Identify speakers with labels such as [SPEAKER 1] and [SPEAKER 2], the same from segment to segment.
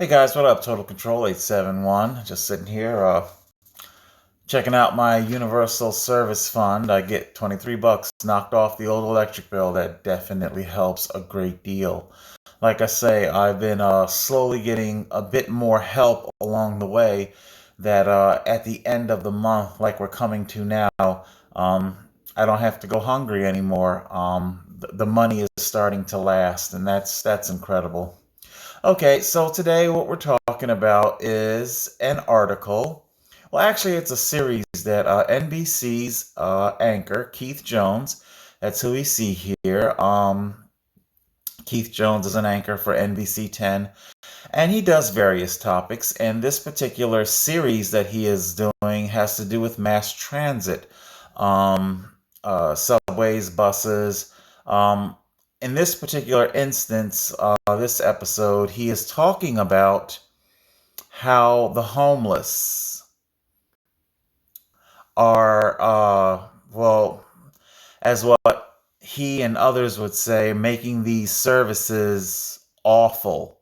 [SPEAKER 1] Hey guys, what up? Total Control 871. Just sitting here, checking out my Universal Service Fund. I get 23 bucks knocked off the old electric bill. That definitely helps a great deal. Like I say, I've been slowly getting a bit more help along the way that at the end of the month, like we're coming to now, um, I don't have to go hungry anymore. The money is starting to last, and that's incredible. Okay, so today what we're talking about is an article. Well, actually, it's a series that NBC's anchor, Keith Jones, that's who we see here. Keith Jones is an anchor for NBC 10, and he does various topics. And this particular series that he is doing has to do with mass transit, subways, buses. Um, in this particular instance, this episode, he is talking about how the homeless are, well, as what he and others would say, making these services awful.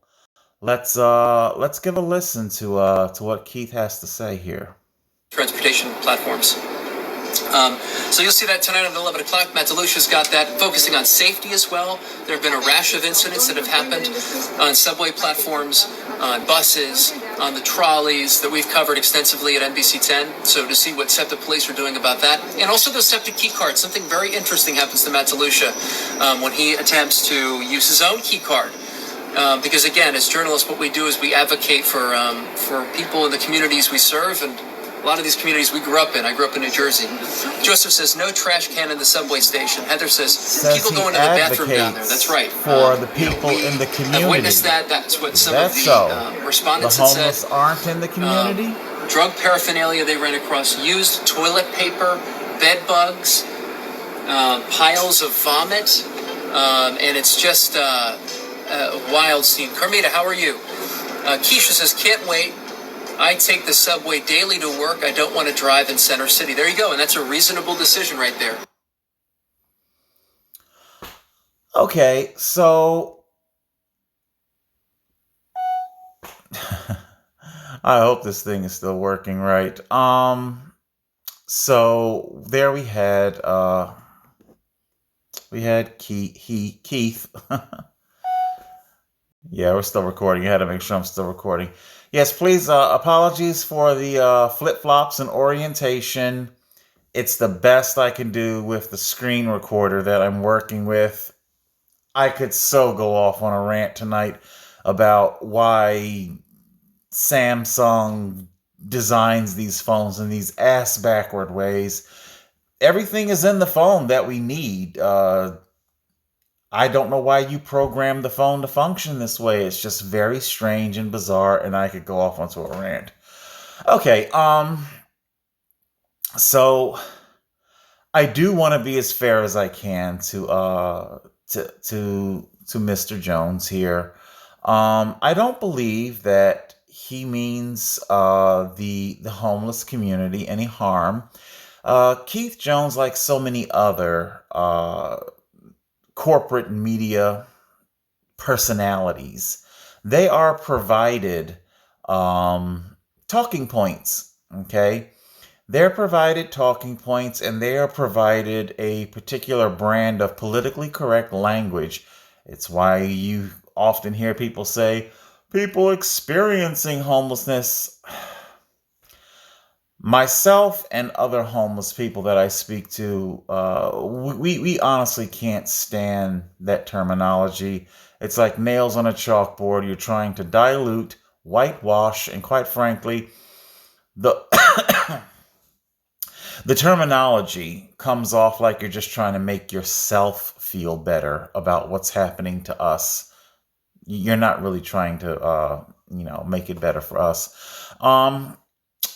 [SPEAKER 1] Let's give a listen to what Keith has to say here.
[SPEAKER 2] Transportation platforms. So you'll see that tonight at 11 o'clock. Matt DeLucia's got that, focusing on safety as well. There have been a rash of incidents that have happened on subway platforms, on buses, on the trolleys that we've covered extensively at NBC 10. So to see what SEPTA police are doing about that. And also those SEPTA key cards. Something very interesting happens to Matt DeLucia when he attempts to use his own key card. Because again, as journalists, what we do is we advocate for people in the communities we serve, and a lot of these communities we grew up in. I grew up in New Jersey. Joseph says no trash can in the subway station. Heather says people go into the bathroom down there. That's right.
[SPEAKER 1] For the people in the community.
[SPEAKER 2] I've witnessed that. That's what some of the respondents
[SPEAKER 1] the homeless
[SPEAKER 2] said.
[SPEAKER 1] Aren't in the community.
[SPEAKER 2] Drug paraphernalia they ran across, used toilet paper, bed bugs, piles of vomit, and it's just a wild scene. Carmita, how are you? Keisha says can't wait. I take the subway daily to work. I don't want to drive in Center City. There you go. And that's a reasonable decision right there.
[SPEAKER 1] Okay, so I hope this thing is still working right. So there we had Keith. Yeah, we're still recording. You had to make sure I'm still recording. Yes, please, apologies for the flip-flops and orientation. It's the best I can do with the screen recorder that I'm working with. I could so go off on a rant tonight about why Samsung designs these phones in these ass-backward ways. Everything is in the phone that we need. I don't know why you programmed the phone to function this way. It's just very strange and bizarre, and I could go off onto a rant. Okay, so I do want to be as fair as I can to Mr. Jones here. I don't believe that he means the homeless community any harm. Keith Jones, like so many other corporate media personalities, they are provided talking points, okay? They're provided talking points, and they are provided a particular brand of politically correct language. It's why you often hear people say, people experiencing homelessness. Myself and other homeless people that I speak to, we honestly can't stand that terminology. It's like nails on a chalkboard. You're trying to dilute, whitewash, and quite frankly, the the terminology comes off like you're just trying to make yourself feel better about what's happening to us. You're not really trying to, make it better for us.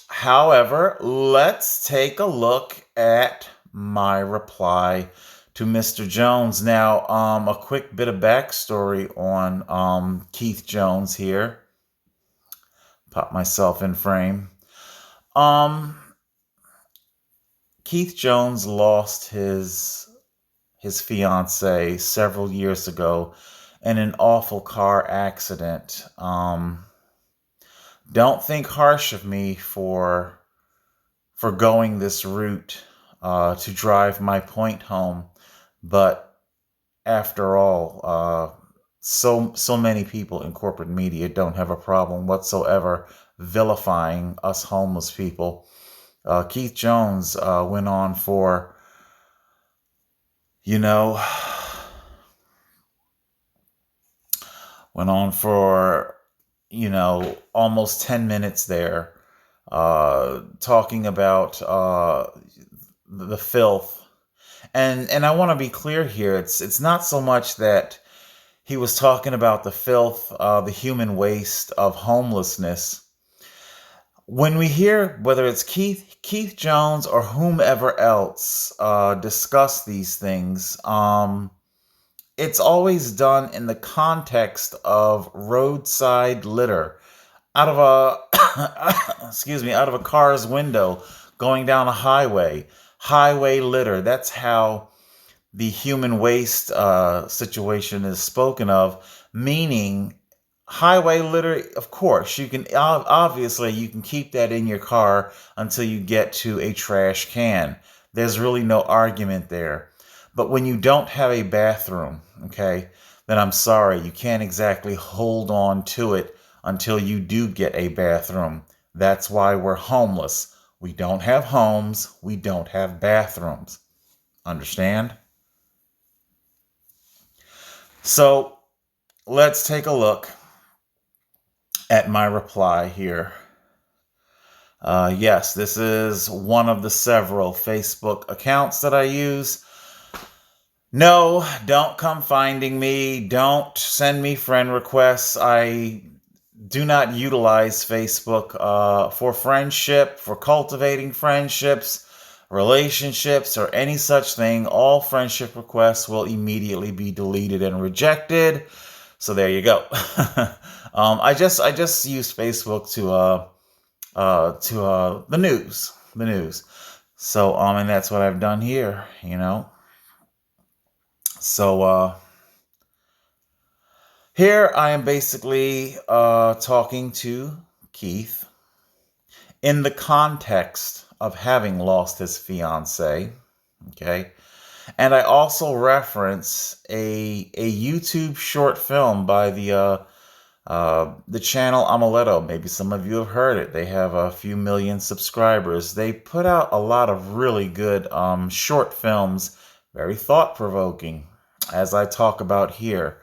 [SPEAKER 1] However, let's take a look at my reply to Mr. Jones. Now, a quick bit of backstory on Keith Jones here. Pop myself in frame. Keith Jones lost his fiance several years ago in an awful car accident. don't think harsh of me for going this route to drive my point home. But after all, so many people in corporate media don't have a problem whatsoever vilifying us homeless people. Keith Jones went on for, you know, almost 10 minutes there, talking about the filth. And I want to be clear here. It's not so much that he was talking about the filth, the human waste of homelessness. When we hear whether it's Keith Jones or whomever else discuss these things, it's always done in the context of roadside litter out of out of a car's window going down a highway litter. That's how the human waste situation is spoken of, meaning highway litter. Of course, you can obviously you can keep that in your car until you get to a trash can. There's really no argument there. But when you don't have a bathroom, okay, then I'm sorry, you can't exactly hold on to it until you do get a bathroom. That's why we're homeless. We don't have homes. We don't have bathrooms. Understand? So let's take a look at my reply here. Yes, this is one of the several Facebook accounts that I use. No, don't come finding me. Don't send me friend requests. I do not utilize Facebook for friendship, for cultivating friendships, relationships, or any such thing. All friendship requests will immediately be deleted and rejected. So there you go. I just use Facebook to the news. So and that's what I've done here. So here I am basically talking to Keith in the context of having lost his fiance, okay? And I also reference a YouTube short film by the channel Amuleto. Maybe some of you have heard it. They have a few million subscribers. They put out a lot of really good short films, very thought-provoking, as I talk about here.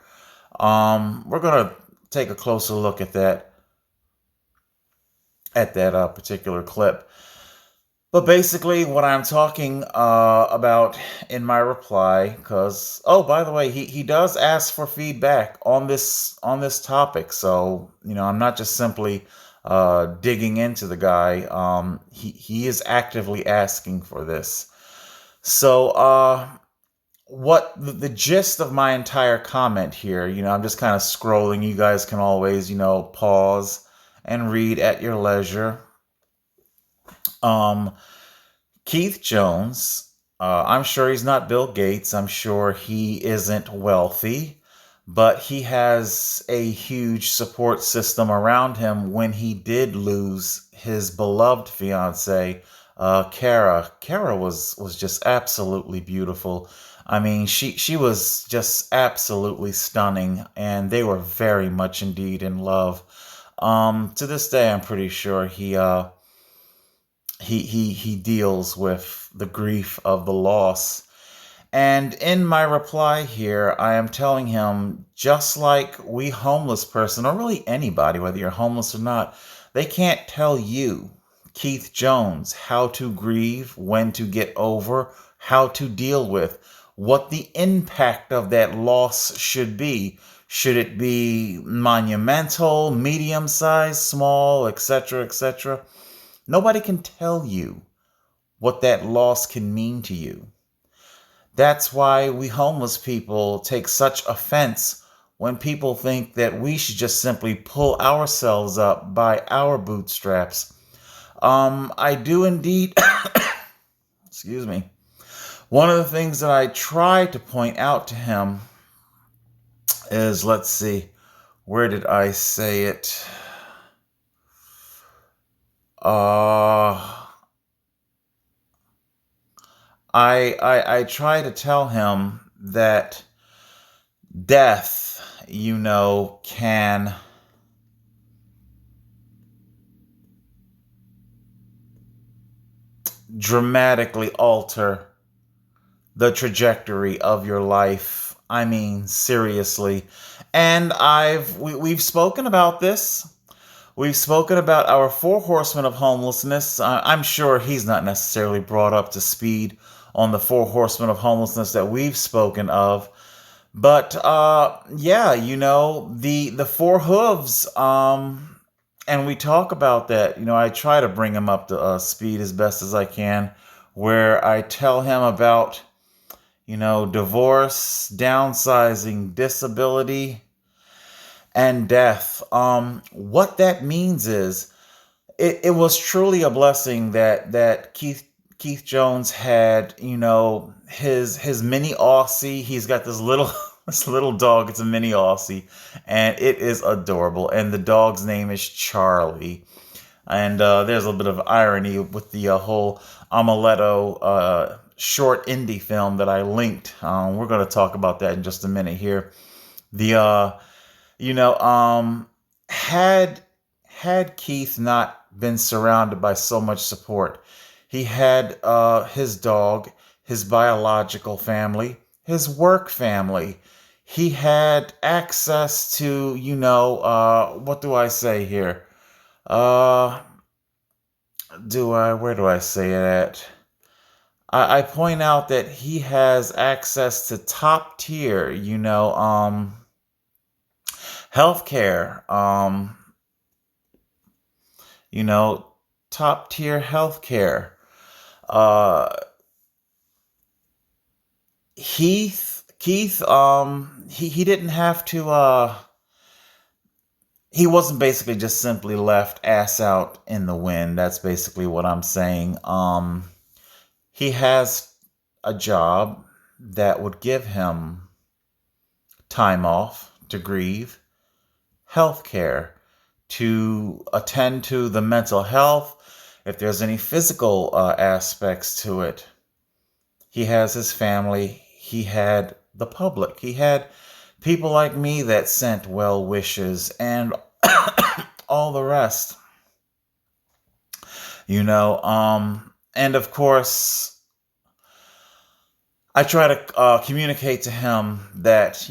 [SPEAKER 1] We're gonna take a closer look at that particular clip. But basically, what I'm talking about in my reply, because by the way, he does ask for feedback on this topic. So I'm not just simply digging into the guy. He is actively asking for this. So what the gist of my entire comment here, I'm just kind of scrolling. You guys can always, pause and read at your leisure. Keith Jones, I'm sure he's not Bill Gates. I'm sure he isn't wealthy, but he has a huge support system around him when he did lose his beloved fiance, Kara. Kara was just absolutely beautiful. I mean, she was just absolutely stunning, and they were very much indeed in love. To this day, I'm pretty sure he deals with the grief of the loss. And in my reply here, I am telling him, just like we homeless person, or really anybody, whether you're homeless or not, they can't tell you, Keith Jones, how to grieve, when to get over, how to deal with, what the impact of that loss should be. Should it be monumental, medium-sized, small, etc., etc.? Nobody can tell you what that loss can mean to you. That's why we homeless people take such offense when people think that we should just simply pull ourselves up by our bootstraps. I do indeed, excuse me. One of the things that I try to point out to him is, let's see, where did I say it? Uh, I try to tell him that death, can dramatically alter the trajectory of your life. I mean, seriously. And we've spoken about this. We've spoken about our four horsemen of homelessness. I'm sure he's not necessarily brought up to speed on the four horsemen of homelessness that we've spoken of. But yeah, the four hooves. And we talk about that. I try to bring him up to speed as best as I can, where I tell him about divorce, downsizing, disability, and death. What that means is it was truly a blessing that Keith Jones had, his mini Aussie. He's got this little this little dog. It's a mini Aussie, and it is adorable. And the dog's name is Charlie. And there's a little bit of irony with the whole Amuletto short indie film that I linked. We're going to talk about that in just a minute here. The had Keith not been surrounded by so much support, he had his dog, his biological family, his work family. He had access to, what do I say here? Where do I say it at? I point out that he has access to top tier, healthcare, top tier healthcare. Uh, Keith, he didn't have to, he wasn't basically just simply left ass out in the wind. That's basically what I'm saying. He has a job that would give him time off to grieve, health care, to attend to the mental health, if there's any physical aspects to it. He has his family. He had the public. He had people like me that sent well wishes and all the rest. And of course, I try to communicate to him that,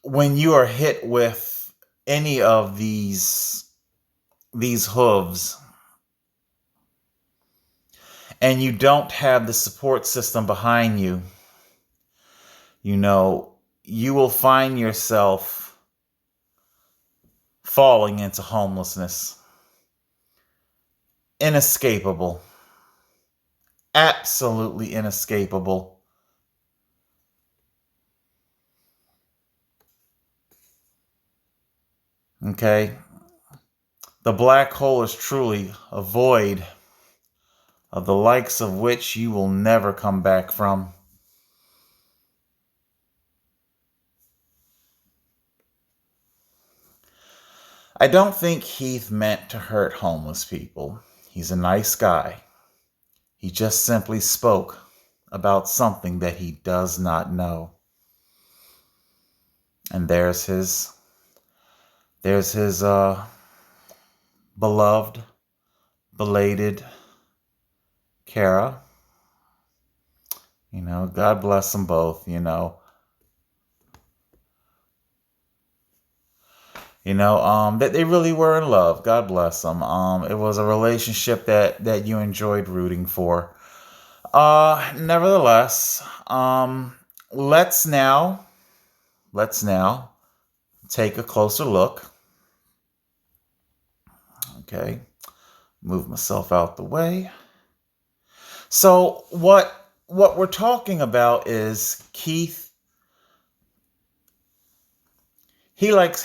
[SPEAKER 1] when you are hit with any of these hooves and you don't have the support system behind you, you will find yourself falling into homelessness. Inescapable. Absolutely inescapable. Okay? The black hole is truly a void of the likes of which you will never come back from. I don't think Heath meant to hurt homeless people. He's a nice guy. He just simply spoke about something that he does not know. And there's his beloved, belated Kara. God bless them both, that they really were in love. God bless them. It was a relationship that you enjoyed rooting for. Nevertheless, let's now take a closer look. Okay, move myself out the way. So what we're talking about is Keith. He like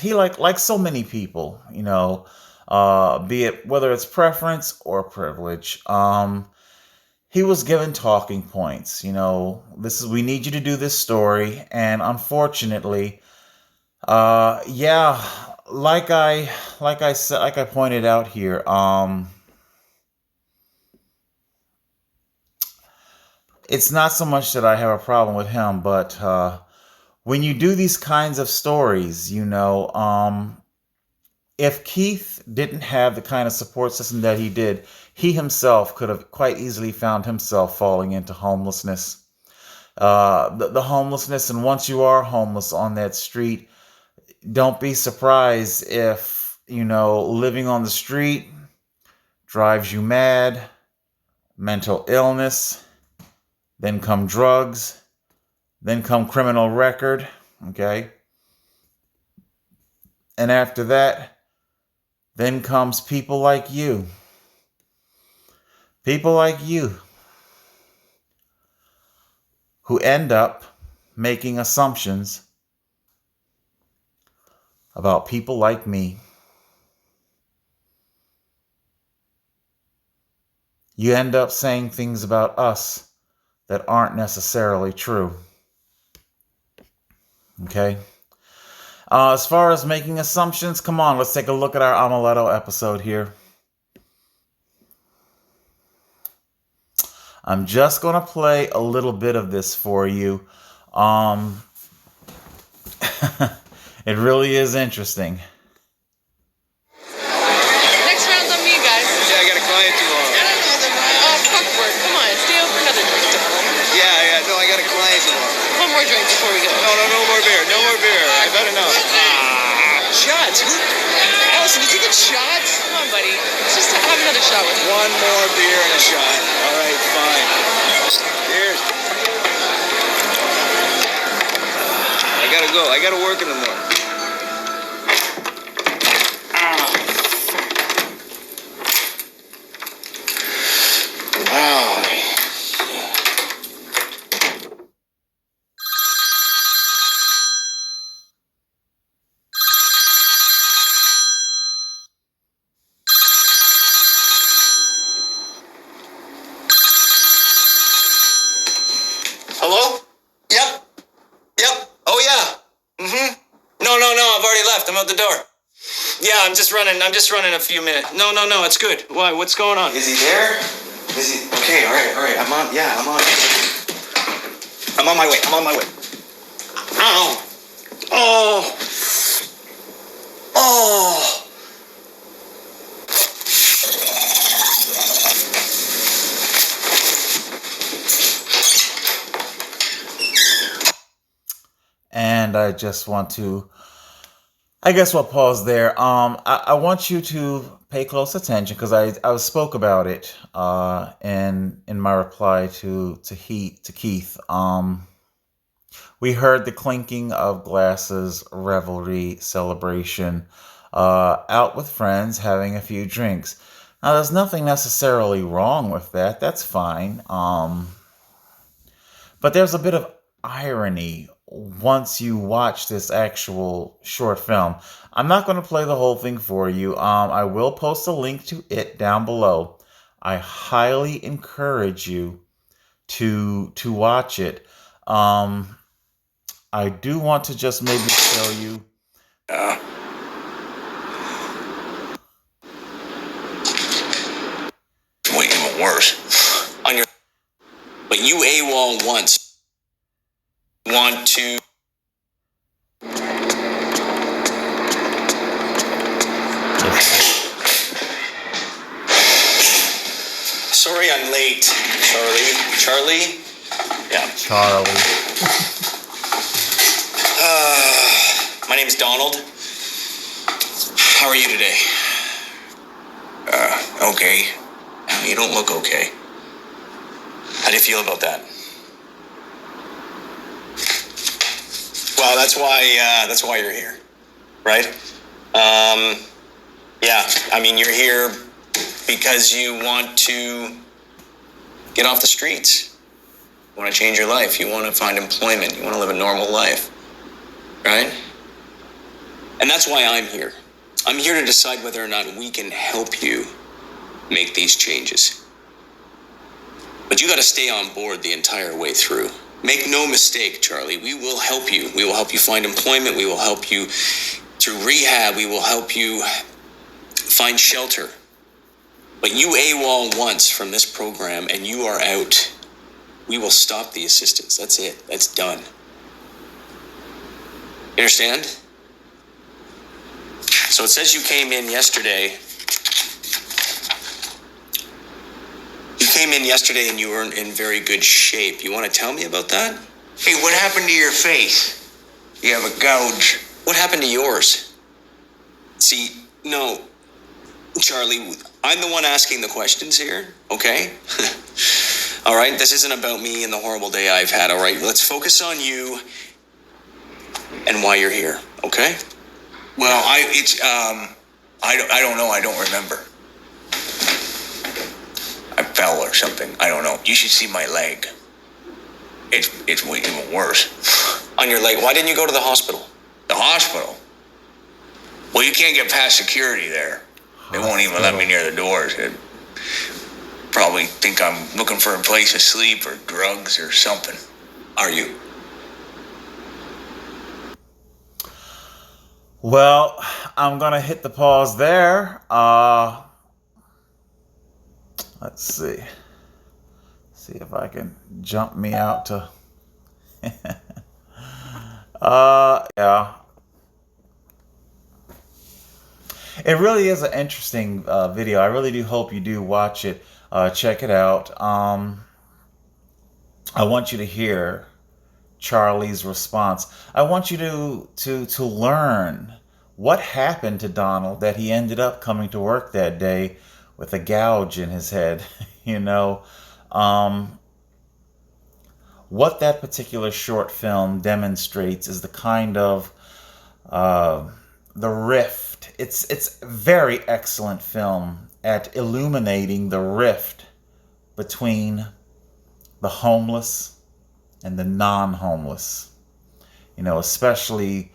[SPEAKER 1] so many people, be it whether it's preference or privilege. He was given talking points. We need you to do this story, and unfortunately, like I pointed out here, it's not so much that I have a problem with him, but when you do these kinds of stories, if Keith didn't have the kind of support system that he did, he himself could have quite easily found himself falling into homelessness. The homelessness, and once you are homeless on that street, don't be surprised if, living on the street drives you mad, mental illness, then come drugs, then come criminal record, okay? And after that, then comes people like you. People like you who end up making assumptions about people like me. You end up saying things about us that aren't necessarily true. Okay? As far as making assumptions, come on, let's take a look at our Amuleto episode here. I'm just going to play a little bit of this for you. It really is interesting.
[SPEAKER 3] Next round's on me, guys.
[SPEAKER 4] Yeah, I got a client tomorrow.
[SPEAKER 3] I don't know them. Oh, fuck work. Come on, stay out for another drink.
[SPEAKER 4] Yeah, no, I got a client tomorrow.
[SPEAKER 3] One more drink before we go.
[SPEAKER 4] No more beer. No more beer. I've had enough.
[SPEAKER 3] Shots. Allison, you taking shots? Come on, buddy. Let's just have another shot with me.
[SPEAKER 4] One more beer and a shot. All right, fine. Cheers. I gotta go. I gotta work in the morning. Wow. Hello? Yep. Oh yeah. No. I've already left. I'm out the door. Yeah, I'm just running a few minutes. No. It's good. Why? What's going on? Is he there? Is he? Okay. All right. I'm on my way. Ow. Oh.
[SPEAKER 1] And I just want to, I guess we'll pause there. I want you to pay close attention because I spoke about it in my reply to Keith. We heard the clinking of glasses, revelry, celebration, out with friends, having a few drinks. Now, there's nothing necessarily wrong with that. That's fine. But there's a bit of irony once you watch this actual short film. I'm not going to play the whole thing for you. I will post a link to it down below. I highly encourage you to watch it. I do want to just maybe tell you.
[SPEAKER 4] Wait, even worse. But you AWOL once. Want to. Sorry I'm late, Charlie? Yeah.
[SPEAKER 1] Charlie.
[SPEAKER 4] My name is Donald. How are you today? Okay. You don't look okay. How do you feel about that? Well, that's why you're here, right? Yeah, I mean, you're here because you want to get off the streets. You want to change your life. You want to find employment. You want to live a normal life, right? And that's why I'm here. I'm here to decide whether or not we can help you make these changes. But you got to stay on board the entire way through. Make no mistake, Charlie, we will help you. We will help you find employment. We will help you Through rehab, we will help you find shelter. But you AWOL once from this program and you are out. We will stop the assistance. That's it. That's done. You understand? So it says you came in yesterday. You came in yesterday and you were in very good shape. You want to tell me about that?
[SPEAKER 5] Hey, what happened to your face? You have a gouge.
[SPEAKER 4] What happened to yours? See, no, Charlie, I'm the one asking the questions here, okay? All right, this isn't about me and the horrible day I've had, all right? Let's focus on you and why you're here, okay?
[SPEAKER 5] Well, I don't know. I don't remember. I fell or something. I don't know. You should see my leg. It's way even worse.
[SPEAKER 4] On your leg, why didn't you go to the hospital?
[SPEAKER 5] The hospital? Well, you can't get past security there. They won't even let me near the doors. They'd probably think I'm looking for a place to sleep or drugs or something.
[SPEAKER 4] Are you?
[SPEAKER 1] Well, I'm gonna hit the pause there. Let's see. See if I can jump me out to. Yeah. It really is an interesting video. I really do hope you do watch it. Check it out. I want you to hear Charlie's response. I want you to learn what happened to Donald that he ended up coming to work that day with a gouge in his head. You know, what that particular short film demonstrates is the kind of the rift. It's a very excellent film at illuminating the rift between the homeless and the non-homeless. You know, especially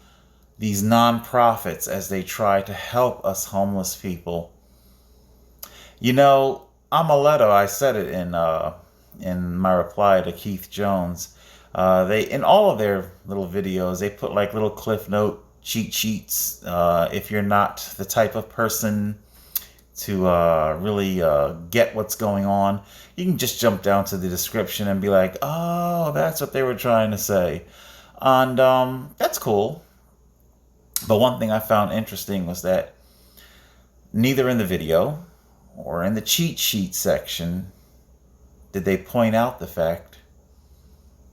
[SPEAKER 1] these non-profits as they try to help us homeless people. You know, Amaretto, I said it in my reply to Keith Jones. They, in all of their little videos, they put like little cliff note cheat sheets. If you're not the type of person to really get what's going on, you can just jump down to the description and be like, oh, that's what they were trying to say. And that's cool. But one thing I found interesting was that neither in the video or in the cheat sheet section did they point out the fact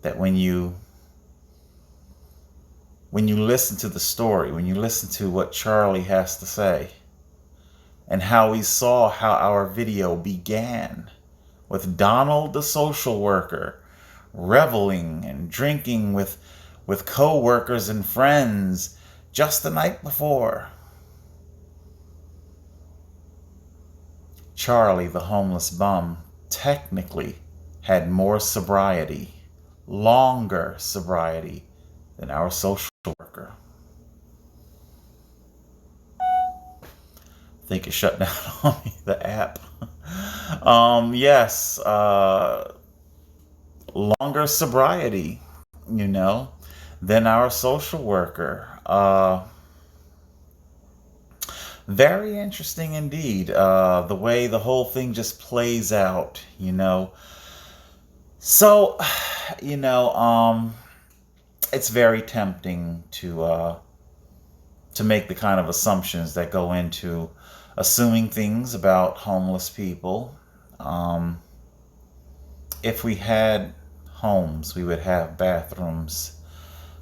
[SPEAKER 1] that when you listen to the story, when you listen to what Charlie has to say, and how we saw how our video began with Donald the social worker reveling and drinking with co-workers and friends just the night before. Charlie the homeless bum technically had more sobriety, longer sobriety than our social worker. I think it shut down on me, the app. Yes, longer sobriety, you know, than our social worker. Very interesting indeed, the way the whole thing just plays out, you know. So, you know, it's very tempting to make the kind of assumptions that go into assuming things about homeless people. If we had homes, we would have bathrooms.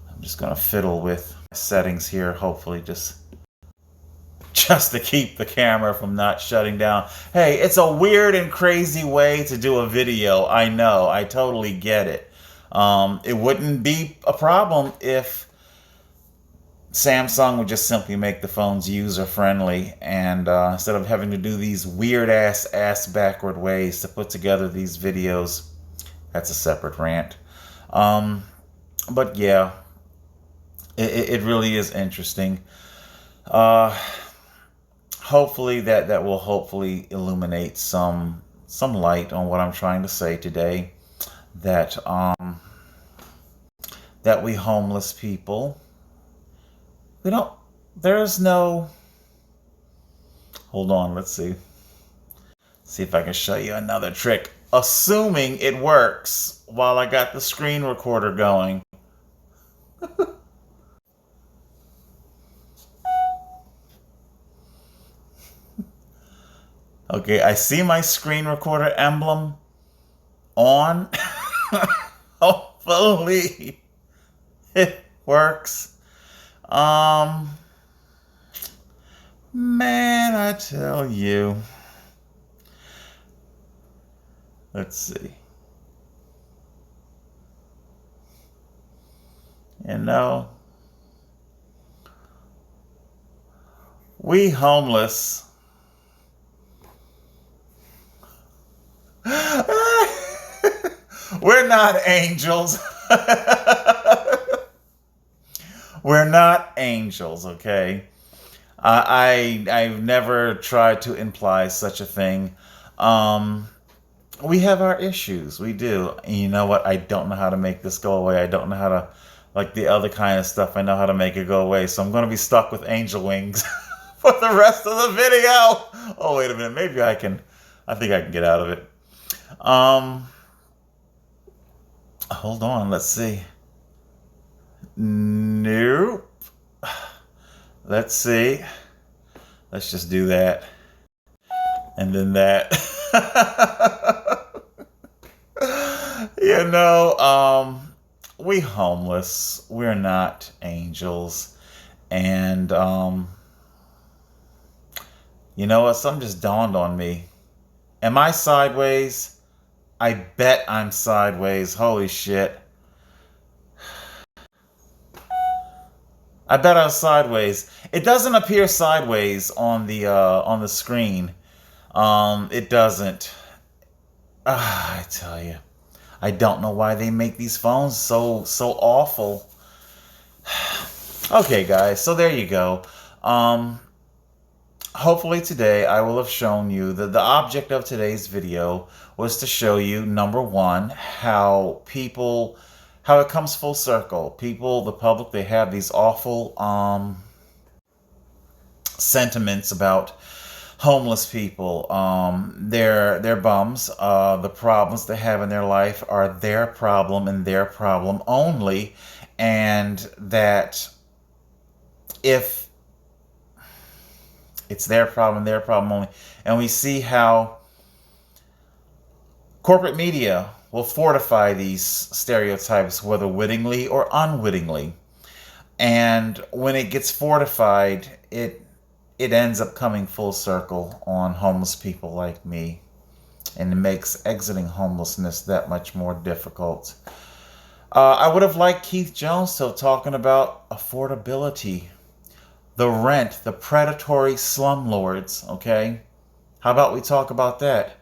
[SPEAKER 1] I'm just gonna fiddle with settings here, hopefully just to keep the camera from not shutting down. Hey, it's a weird and crazy way to do a video. I know, I totally get it. It wouldn't be a problem if Samsung would just simply make the phones user-friendly, and instead of having to do these weird-ass backward ways to put together these videos. That's a separate rant. But yeah, it really is interesting. Hopefully that will hopefully illuminate some light on what I'm trying to say today. That we homeless people, we don't there's no... Hold on, let's see. See if I can show you another trick. Assuming it works while I got the screen recorder going. Okay, I see my screen recorder emblem on. Hopefully it works. Man, I tell you. Let's see. You know, we homeless. We're not angels. We're not angels, okay? I've never tried to imply such a thing. We have our issues. We do. And you know what? I don't know how to make this go away. I don't know how to, like the other kind of stuff, I know how to make it go away. So I'm going to be stuck with angel wings for the rest of the video. Oh, wait a minute. Maybe I think I can get out of it. Hold on. Let's see. Nope. Let's see. Let's just do that. And then that. You know, we homeless. We're not angels. And, you know what? Something just dawned on me. Am I sideways? I bet I'm sideways. Holy shit. I bet I'm sideways. It doesn't appear sideways on the screen. It doesn't. I tell you, I don't know why they make these phones so awful. Okay, guys, so there you go. Hopefully today I will have shown you that the object of today's video was to show you, number one, how it comes full circle. People, the public, they have these awful sentiments about homeless people. They're bums. The problems they have in their life are their problem and their problem only. And that if it's their problem only. And we see how corporate media will fortify these stereotypes, whether wittingly or unwittingly. And when it gets fortified, it ends up coming full circle on homeless people like me. And it makes exiting homelessness that much more difficult. I would have liked Keith Jones still talking about affordability. The rent, the predatory slumlords, okay? How about we talk about that?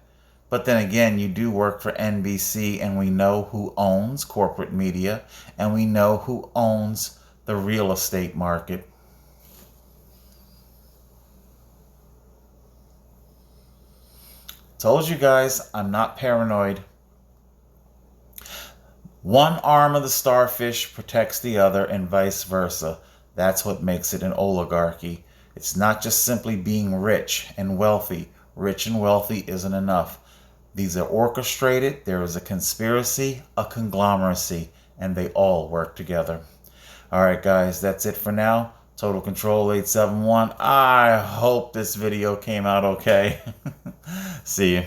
[SPEAKER 1] But then again, you do work for NBC, and we know who owns corporate media, and we know who owns the real estate market. Told you guys, I'm not paranoid. One arm of the starfish protects the other, and vice versa. That's what makes it an oligarchy. It's not just simply being rich and wealthy. Rich and wealthy isn't enough. These are orchestrated. There is a conspiracy, a conglomeracy, and they all work together. All right, guys, that's it for now. Total Control 871. I hope this video came out okay. See you.